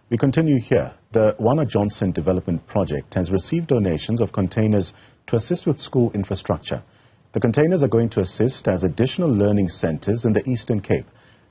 We continue here. The Wana Johnson Development Project has received donations of containers to assist with school infrastructure. The containers are going to assist as additional learning centers in the Eastern Cape.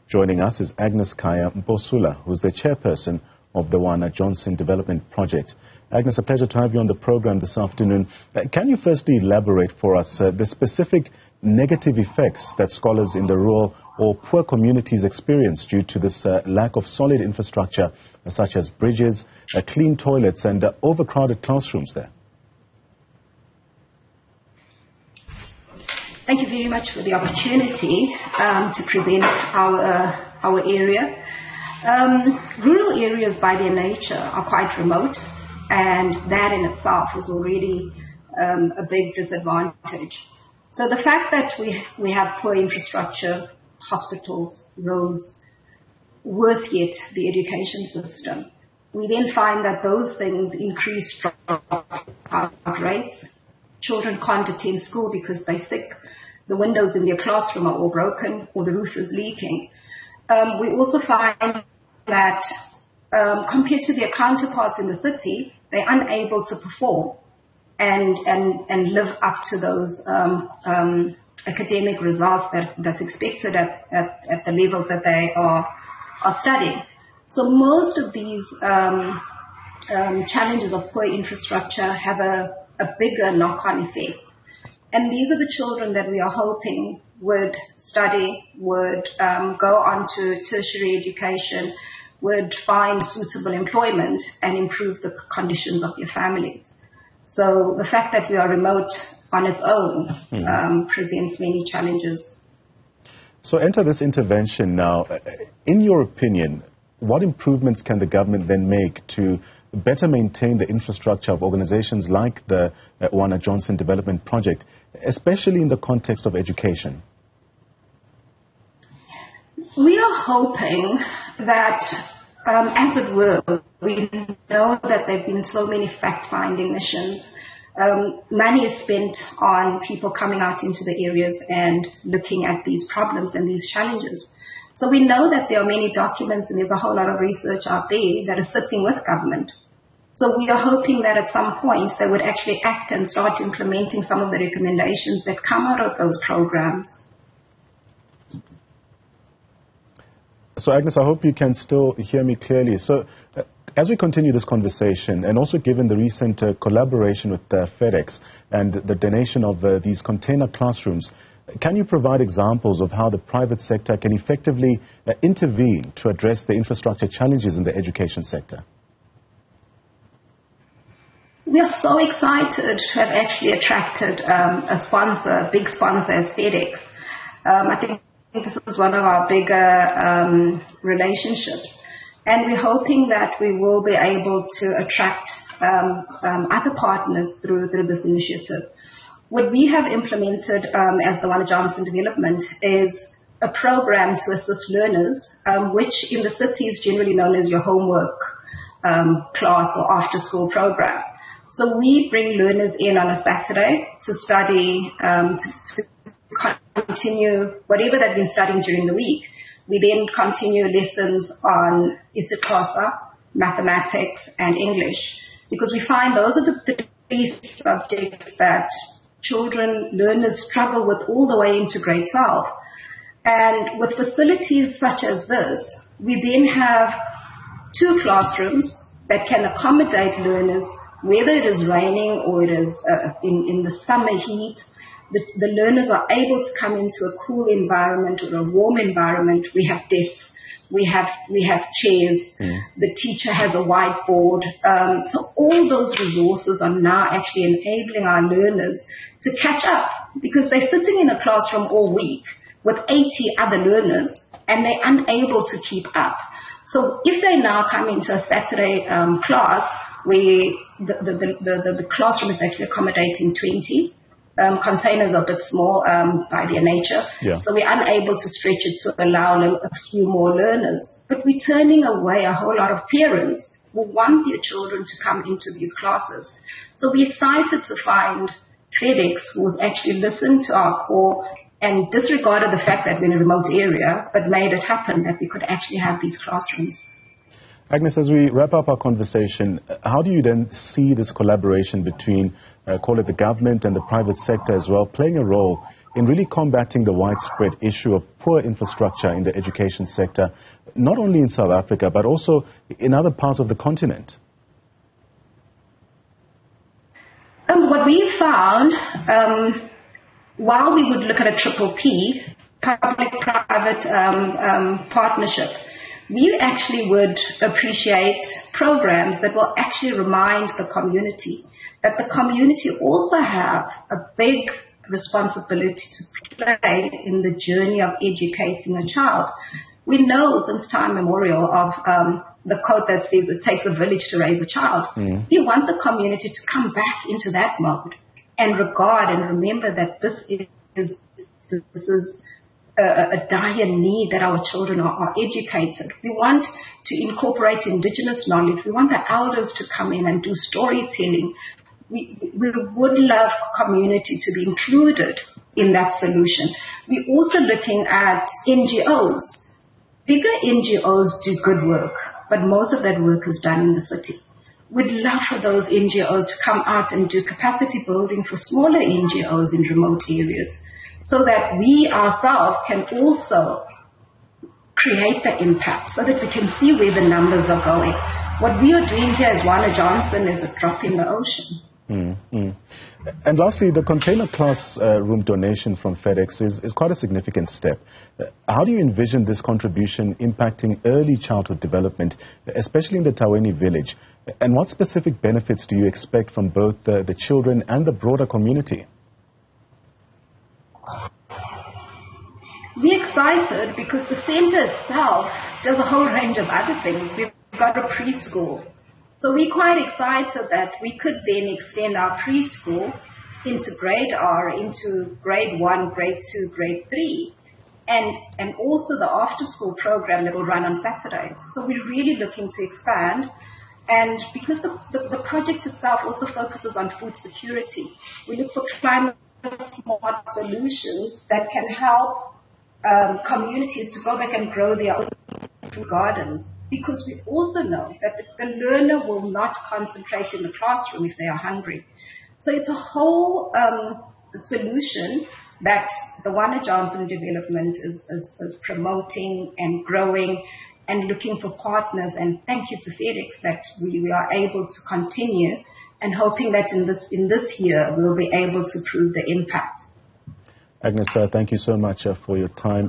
Joining us is Agnes Khaya Mposula, who's the chairperson of the Wana Johnson Development Project. Agnes, a pleasure to have you on the program this afternoon. Can you firstly elaborate for us the specific negative effects that scholars in the rural or poor communities experience due to this lack of solid infrastructure, such as bridges, clean toilets and overcrowded classrooms there? Thank you very much for the opportunity to present our area. Rural areas by their nature are quite remote, and that in itself is already a big disadvantage. So the fact that we have poor infrastructure, hospitals, roads, worse yet, the education system, we then find that those things increase dropout rates. Children can't attend school because they're sick. The windows in their classroom are all broken or the roof is leaking. We also find that compared to their counterparts in the city, they're unable to perform and live up to those academic results that's expected at the levels that they are studying. So most of these challenges of poor infrastructure have a bigger knock-on effect. And these are the children that we are hoping would study, would go on to tertiary education, would find suitable employment and improve the conditions of their families. So the fact that we are remote on its own presents many challenges. So enter this intervention now. In your opinion, what improvements can the government then make to better maintain the infrastructure of organizations like the Wana Johnson Development Project, especially in the context of education? We are hoping that, as it were, we know that there have been so many fact-finding missions. Money is spent on people coming out into the areas and looking at these problems and these challenges. So we know that there are many documents and there's a whole lot of research out there that is sitting with government. So we are hoping that at some point they would actually act and start implementing some of the recommendations that come out of those programs. So Agnes, I hope you can still hear me clearly. So as we continue this conversation, and also given the recent collaboration with FedEx and the donation of these container classrooms, can you provide examples of how the private sector can effectively intervene to address the infrastructure challenges in the education sector? We are so excited to have actually attracted a big sponsor as FedEx. I think this is one of our bigger relationships. And we're hoping that we will be able to attract other partners through this initiative. What we have implemented as the Wana Johnson Development is a program to assist learners, which in the city is generally known as your homework class or after-school program. So we bring learners in on a Saturday to study, to continue whatever they've been studying during the week. We then continue lessons on isiXhosa, mathematics, and English, because we find those are the three subjects that learners struggle with all the way into grade 12. And with facilities such as this, we then have 2 classrooms that can accommodate learners, whether it is raining or it is in the summer heat. The learners are able to come into a cool environment or a warm environment. We have desks, we have chairs, the teacher has a whiteboard. So all those resources are now actually enabling our learners to catch up, because they're sitting in a classroom all week with 80 other learners and they're unable to keep up. So if they now come into a Saturday class where the classroom is actually accommodating 20, containers are a bit small by their nature, so we're unable to stretch it to allow a few more learners. But we're turning away a whole lot of parents who want their children to come into these classes. So we're excited to find FedEx, who's actually listened to our call and disregarded the fact that we're in a remote area, but made it happen that we could actually have these classrooms. Agnes, as we wrap up our conversation, how do you then see this collaboration between, call it the government and the private sector as well, playing a role in really combating the widespread issue of poor infrastructure in the education sector, not only in South Africa, but also in other parts of the continent? What we found, while we would look at a triple P, public-private partnership, we actually would appreciate programs that will actually remind the community that the community also have a big responsibility to play in the journey of educating a child. We know since time memorial of the quote that says it takes a village to raise a child. We want the community to come back into that mode and regard and remember that this is a dire need that our children are educated. We want to incorporate indigenous knowledge. We want the elders to come in and do storytelling. We would love community to be included in that solution. We're also looking at NGOs. Bigger NGOs do good work, but most of that work is done in the city. We'd love for those NGOs to come out and do capacity building for smaller NGOs in remote areas, so that we ourselves can also create the impact, so that we can see where the numbers are going. What we are doing here as Wana Johnson is a drop in the ocean. And lastly, the container classroom donation from FedEx is quite a significant step. How do you envision this contribution impacting early childhood development, especially in the Taweni village? And what specific benefits do you expect from both the children and the broader community? We're excited because the center itself does a whole range of other things. We've got a preschool. So we're quite excited that we could then extend our preschool into grade R, into grade 1, grade 2, grade 3, and also the after-school program that will run on Saturdays. So we're really looking to expand. And because the project itself also focuses on food security, we look for climate-smart solutions that can help communities to go back and grow their own food gardens. Because we also know that the learner will not concentrate in the classroom if they are hungry. So it's a whole solution that the Wana Johnson development is promoting and growing and looking for partners. And thank you to FedEx that we are able to continue, and hoping that in this year we'll be able to prove the impact. Agnes, thank you so much for your time.